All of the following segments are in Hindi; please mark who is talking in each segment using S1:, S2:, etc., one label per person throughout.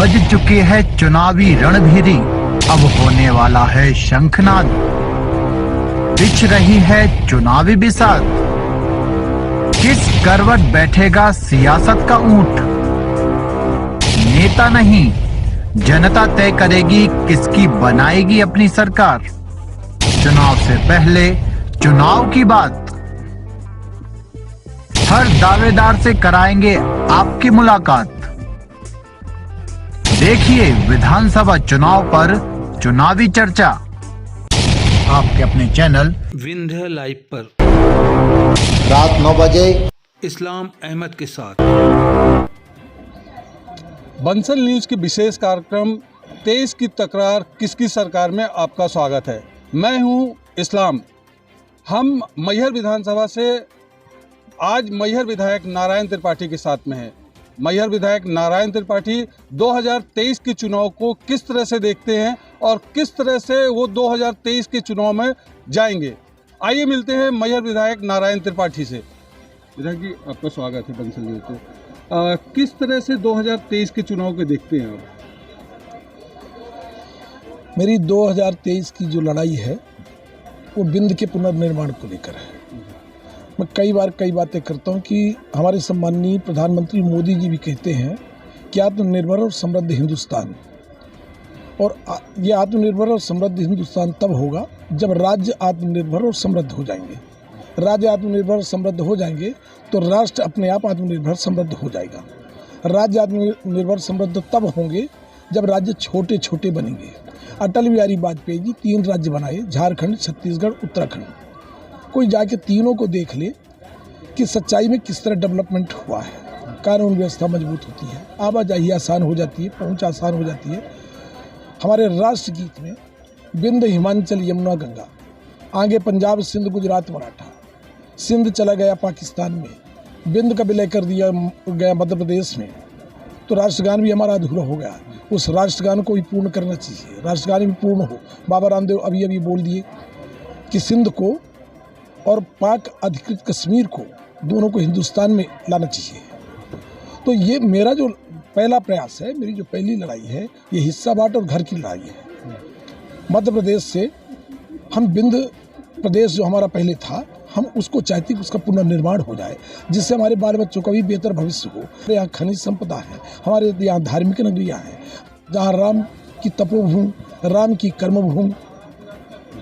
S1: बज चुके हैं चुनावी रणभेरी, अब होने वाला है शंखनाद। बिछ रही है चुनावी बिसात, किस करवट बैठेगा सियासत का ऊंट। नेता नहीं जनता तय करेगी किसकी बनाएगी अपनी सरकार। चुनाव से पहले चुनाव की बात, हर दावेदार से कराएंगे आपकी मुलाकात। देखिए विधानसभा चुनाव पर चुनावी चर्चा आपके अपने चैनल
S2: विंध्य लाइव पर
S3: रात 9 बजे
S2: इस्लाम अहमद के साथ।
S4: बंसल न्यूज़ के विशेष कार्यक्रम 23 की तकरार किसकी सरकार में आपका स्वागत है। मैं हूं इस्लाम। हम मैहर विधानसभा से आज मैहर विधायक नारायण त्रिपाठी के साथ में हैं। मैहर विधायक नारायण त्रिपाठी 2023 के चुनाव को किस तरह से देखते हैं और किस तरह से वो 2023 के चुनाव में जाएंगे। आइए मिलते हैं मैहर विधायक नारायण त्रिपाठी से। विधायक जी, आपका स्वागत है बंसल न्यूज़ पे। किस तरह से 2023 के चुनाव को देखते हैं आप?
S5: मेरी 2023 की जो लड़ाई है वो बिंद के पुनर्निर्माण को लेकर है। मैं कई बातें करता हूँ कि हमारे सम्माननीय प्रधानमंत्री मोदी जी भी कहते हैं कि आत्मनिर्भर और समृद्ध हिंदुस्तान, और ये आत्मनिर्भर और समृद्ध हिंदुस्तान तब होगा जब राज्य आत्मनिर्भर और समृद्ध हो जाएंगे। राज्य आत्मनिर्भर और समृद्ध हो जाएंगे तो राष्ट्र अपने आप आत्मनिर्भर समृद्ध हो जाएगा। राज्य आत्मनिर्भर समृद्ध तब होंगे जब राज्य छोटे छोटे बनेंगे। अटल बिहारी वाजपेयी जी 3 राज्य बनाए, झारखंड, छत्तीसगढ़, उत्तराखंड। कोई जाके तीनों को देख ले कि सच्चाई में किस तरह डेवलपमेंट हुआ है। कानून व्यवस्था मजबूत होती है, आवाजाही आसान हो जाती है, पहुंच आसान हो जाती है। हमारे राष्ट्रगीत में विंध्य, हिमाचल, यमुना, गंगा, आगे पंजाब, सिंध, गुजरात, मराठा, सिंध चला गया पाकिस्तान में, विंध्य का विलय कर दिया गया मध्य प्रदेश में, तो राष्ट्रगान भी हमारा अधूरा हो गया। उस राष्ट्रगान को भी पूर्ण करना चाहिए, राष्ट्रगान भी पूर्ण हो। बाबा रामदेव अभी बोल दिए कि सिंध को और पाक अधिकृत कश्मीर को, दोनों को हिंदुस्तान में लाना चाहिए। तो ये मेरा जो पहला प्रयास है, मेरी जो पहली लड़ाई है, ये हिस्सा बाट और घर की लड़ाई है। मध्य प्रदेश से हम विंध्य प्रदेश जो हमारा पहले था, हम उसको चाहते कि उसका पुनर्निर्माण हो जाए, जिससे हमारे बाल बच्चों का भी बेहतर भविष्य हो। हमारे यहाँ खनिज संपदा है, हमारे यहाँ धार्मिक नगरियाँ हैं, जहाँ राम की तपोभूमि, राम की कर्मभूमि,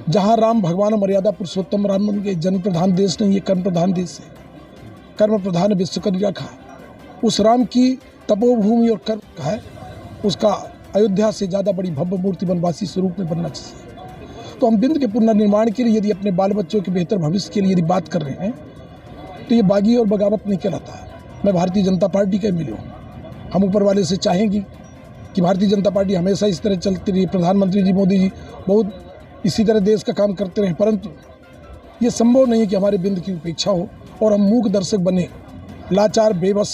S5: जहाँ राम भगवान मर्यादा पुरुषोत्तम राम बन गए। जन प्रधान देश नहीं, ये कर्म प्रधान देश है। कर्म प्रधान विश्व कर रखा, उस राम की तपोभूमि और कर्म है, उसका अयोध्या से ज़्यादा बड़ी भव्य मूर्ति वनवासी स्वरूप में बनना चाहिए। तो हम विंध्य के पुनर्निर्माण के लिए, यदि अपने बाल बच्चों के बेहतर भविष्य के लिए यदि बात कर रहे हैं, तो ये बागी और बगावत नहीं कहलाता। मैं भारतीय जनता पार्टी का मिले हूँ। हम ऊपर वाले से चाहेंगे कि भारतीय जनता पार्टी हमेशा इस तरह चलती रही। प्रधानमंत्री जी मोदी जी बहुत इसी तरह देश का काम करते रहे, परंतु ये संभव नहीं है कि हमारे बिंद की उपेक्षा हो और हम मूक दर्शक बने, लाचार बेबस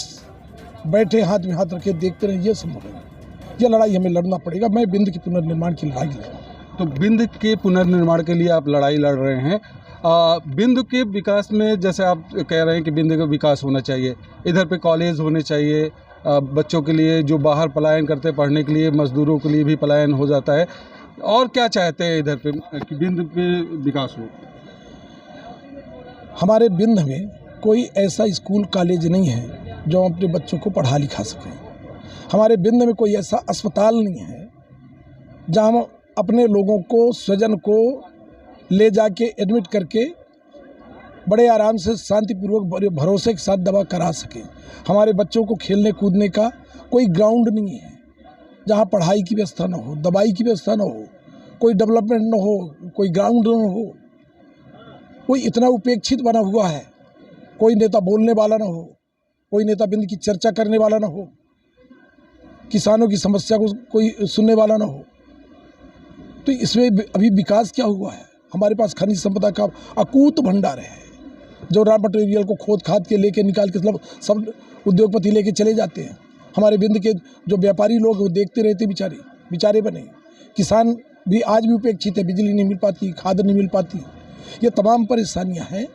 S5: बैठे हाथ में हाथ रखे देखते रहे। ये संभव नहीं। यह लड़ाई हमें लड़ना पड़ेगा। मैं बिंद के पुनर्निर्माण की लड़ाई लड़ रहा हूँ।
S4: तो बिंद के पुनर्निर्माण के लिए आप लड़ाई लड़ रहे हैं। बिंद के विकास में, जैसे आप कह रहे हैं कि बिंद का विकास होना चाहिए, इधर पे कॉलेज होने चाहिए, बच्चों के लिए जो बाहर पलायन करते पढ़ने के लिए, मजदूरों के लिए भी पलायन हो जाता है। और क्या चाहते हैं इधर पे कि बिंद पे विकास हो?
S5: हमारे बिंद में कोई ऐसा स्कूल कॉलेज नहीं है जो हम अपने बच्चों को पढ़ा लिखा सकें। हमारे बिंद में कोई ऐसा अस्पताल नहीं है जहाँ हम अपने लोगों को, स्वजन को ले जाके एडमिट करके बड़े आराम से शांतिपूर्वक भरोसे के साथ दवा करा सकें। हमारे बच्चों को खेलने कूदने का कोई ग्राउंड नहीं है जहाँ पढ़ाई की व्यवस्था न हो, दवाई की व्यवस्था न हो, कोई डेवलपमेंट न हो, कोई ग्राउंड न हो। कोई इतना उपेक्षित बना हुआ है, कोई नेता बोलने वाला न हो, कोई नेता बिंद की चर्चा करने वाला न हो, किसानों की समस्या को कोई सुनने वाला न हो। तो इसमें अभी विकास क्या हुआ है? हमारे पास खनिज संपदा का अकूत भंडार है, जो रॉ मटेरियल को खोद खाद के लेके निकाल के सब उद्योगपति लेके चले जाते हैं। हमारे बिंद के जो व्यापारी लोग वो देखते रहते, बेचारे बने। किसान भी आज भी उपेक्षित है, बिजली नहीं मिल पाती, खाद नहीं मिल पाती। ये तमाम परेशानियां हैं।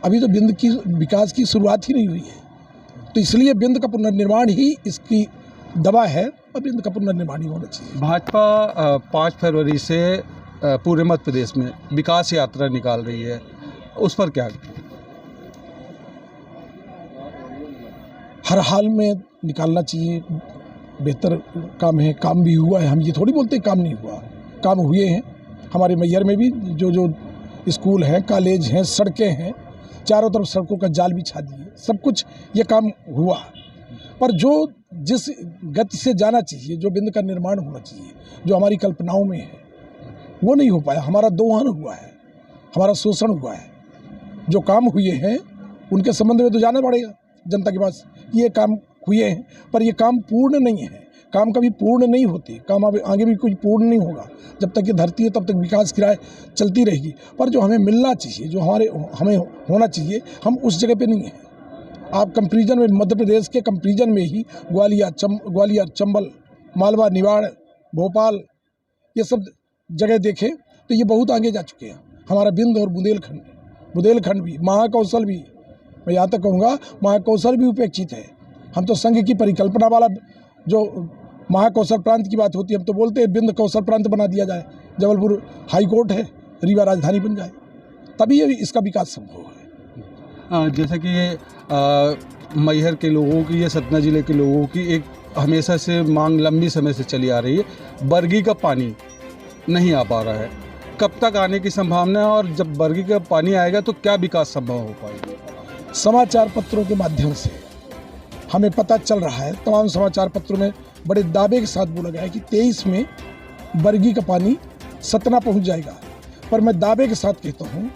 S5: अभी तो बिंद की विकास की शुरुआत ही नहीं हुई है। तो इसलिए बिंद का पुनर्निर्माण ही इसकी दबा है और बिंद का पुनर्निर्माण ही होना चाहिए।
S4: भाजपा 5 फरवरी से पूरे मध्य प्रदेश में विकास यात्रा निकाल रही है, उस पर क्या?
S5: हर हाल में निकालना चाहिए, बेहतर काम है, काम भी हुआ है। हम ये थोड़ी बोलते काम नहीं हुआ, काम हुए हैं। हमारे मैहर में भी जो स्कूल हैं, कॉलेज हैं, सड़कें हैं, चारों तरफ सड़कों का जाल बिछा दिए, सब कुछ ये काम हुआ। पर जो जिस गति से जाना चाहिए, जो बिंद का निर्माण होना चाहिए, जो हमारी कल्पनाओं में है, वो नहीं हो पाया। हमारा दोहन हुआ है, हमारा शोषण हुआ है। जो काम हुए हैं उनके संबंध में तो जाना पड़ेगा जनता के पास। ये काम हुए हैं पर ये काम पूर्ण नहीं है। काम कभी पूर्ण नहीं होते, काम आगे भी कोई पूर्ण नहीं होगा। जब तक ये धरती है तब तक विकास की राह चलती रहेगी। पर जो हमें मिलना चाहिए, जो हमें होना चाहिए, हम उस जगह पे नहीं हैं। आप कंपैरिजन में, मध्य प्रदेश के कंपैरिजन में ही ग्वालियर, चंबल, मालवा, निवाड़, भोपाल, ये सब जगह देखें तो ये बहुत आगे जा चुके हैं। हमारा बिंद और बुंदेलखंड भी, महाकौशल भी, मैं यहाँ तक कहूँगा महाकौशल भी उपेक्षित है। हम तो संघ की परिकल्पना वाला, जो महाकौशल प्रांत की बात होती है, हम तो बोलते हैं बिंद कौशल प्रांत बना दिया जाए, जबलपुर हाई कोर्ट है, रीवा राजधानी बन जाए, तभी ये इसका विकास संभव है।
S4: जैसे कि ये मैहर के लोगों की, ये सतना जिले के लोगों की एक हमेशा से मांग लंबी समय से चली आ रही है, बरगी का पानी नहीं आ पा रहा है। कब तक आने की संभावना है, और जब बरगी का पानी आएगा तो क्या विकास संभव हो पाएगा?
S5: समाचार पत्रों के माध्यम से हमें पता चल रहा है, तमाम समाचार पत्रों में बड़े दावे के साथ बोला गया है कि 23 में बरगी का पानी सतना पहुंच जाएगा। पर मैं दावे के साथ कहता हूं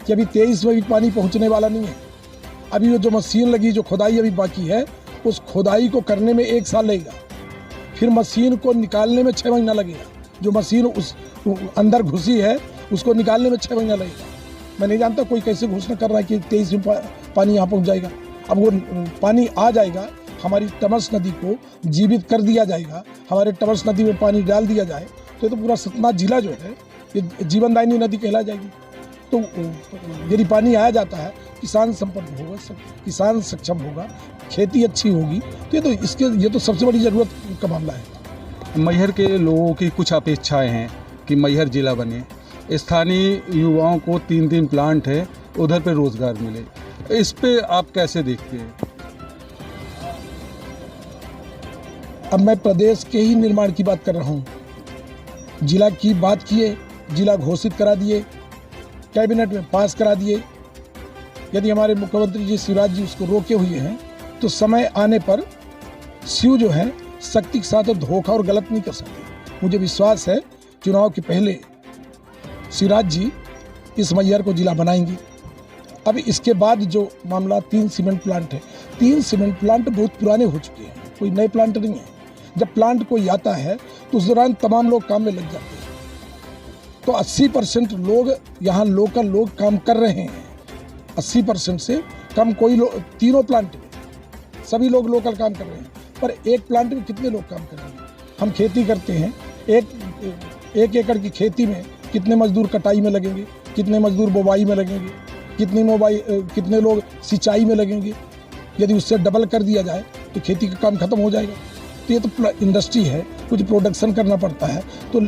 S5: कि अभी 23 में भी पानी पहुंचने वाला नहीं है। अभी वो जो मशीन लगी, जो खुदाई अभी बाकी है, उस खुदाई को करने में 1 साल लगेगा, फिर मशीन को निकालने में 6 महीना लगेगा। जो मशीन उस अंदर घुसी है उसको निकालने में 6 महीना लगेगा। मैं नहीं जानता कोई कैसे घोषणा कर रहा है कि 23 में पानी यहाँ पहुँच जाएगा। अब वो पानी आ जाएगा, हमारी टमस नदी को जीवित कर दिया जाएगा, हमारे टमस नदी में पानी डाल दिया जाए तो पूरा सतना जिला जो है ये जीवनदायिनी नदी कहला जाएगी। तो यदि पानी आया जाता है, किसान संपन्न होगा, किसान सक्षम होगा, खेती अच्छी होगी, तो ये तो सबसे बड़ी ज़रूरत का मामला है।
S4: मैहर के लोगों की कुछ अपेक्षाएं हैं कि मैहर जिला बने, स्थानीय युवाओं को 3 प्लांट है, उधर पे रोजगार मिले, इस पे आप कैसे देखते हैं?
S5: अब मैं प्रदेश के ही निर्माण की बात कर रहा हूँ। जिला की बात किए, जिला घोषित करा दिए, कैबिनेट में पास करा दिए। यदि हमारे मुख्यमंत्री जी शिवराज जी उसको रोके हुए हैं तो समय आने पर शिव जो है शक्ति के साथ धोखा और गलत नहीं कर सकते। मुझे विश्वास है चुनाव के पहले शिवराज जी इस मैहर को जिला बनाएंगी। अब इसके बाद जो मामला 3 सीमेंट प्लांट है, 3 सीमेंट प्लांट बहुत पुराने हो चुके हैं, कोई नए प्लांट नहीं है। जब प्लांट कोई आता है तो उस दौरान तमाम लोग काम में लग जाते हैं। तो 80% लोग यहाँ लोकल लोग काम कर रहे हैं। 80% से कम कोई तीनों प्लांट में सभी लोग लोकल काम कर रहे हैं। पर एक प्लांट में कितने लोग काम कर रहे हैं? हम खेती करते हैं, एक एकड़ की खेती में कितने मजदूर कटाई में लगेंगे, कितने मजदूर बोवाई में लगेंगे, कितने लोग सिंचाई में लगेंगे। यदि उससे डबल कर दिया जाए तो खेती का काम खत्म हो जाएगा। तो ये तो इंडस्ट्री है, कुछ प्रोडक्शन करना पड़ता है, तो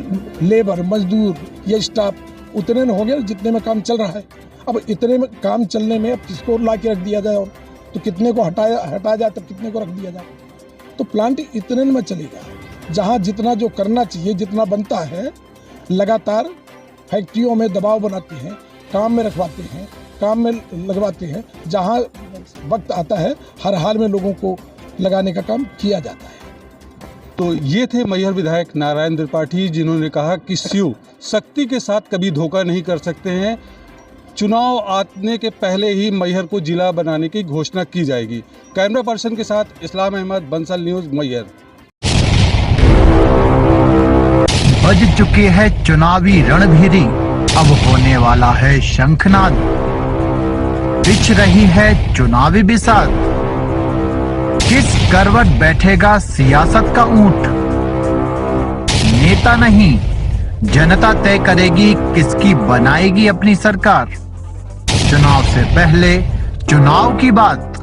S5: लेबर, मजदूर, ये स्टाफ उतने में हो गया जितने में काम चल रहा है। अब इतने में काम चलने में अब किसको ला के रख दिया जाए, और तो कितने को हटाया जाए, तब कितने को रख दिया जाए। तो प्लांट इतने में चलेगा जहाँ जितना जो करना चाहिए, जितना बनता है, लगातार फैक्ट्रियों में दबाव बनाते हैं, काम में रखवाते हैं, काम में लगवाते हैं। जहाँ वक्त आता है हर हाल में लोगों को लगाने का काम किया जाता है।
S4: तो ये थे मैहर विधायक नारायण त्रिपाठी, जिन्होंने कहा कि शिव शक्ति के साथ कभी धोखा नहीं कर सकते हैं। चुनाव आने के पहले ही मैहर को जिला बनाने की घोषणा की जाएगी। कैमरा पर्सन के साथ इस्लाम अहमद, बंसल न्यूज़, मैहर।
S1: बज चुके हैं चुनावी रणभेरी, अब होने वाला है शंखनाद। बिछ रही है चुनावी बिसात, किस करवट बैठेगा सियासत का ऊंट। नेता नहीं जनता तय करेगी किसकी बनाएगी अपनी सरकार। चुनाव से पहले चुनाव की बात,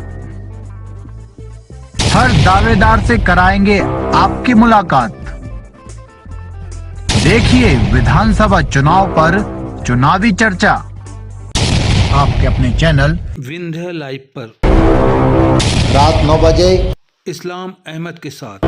S1: हर दावेदार से कराएंगे आपकी मुलाकात। देखिए विधानसभा चुनाव पर चुनावी चर्चा आपके अपने चैनल
S2: विंध्य लाइव पर
S3: रात 9 बजे
S2: इस्लाम अहमद के साथ।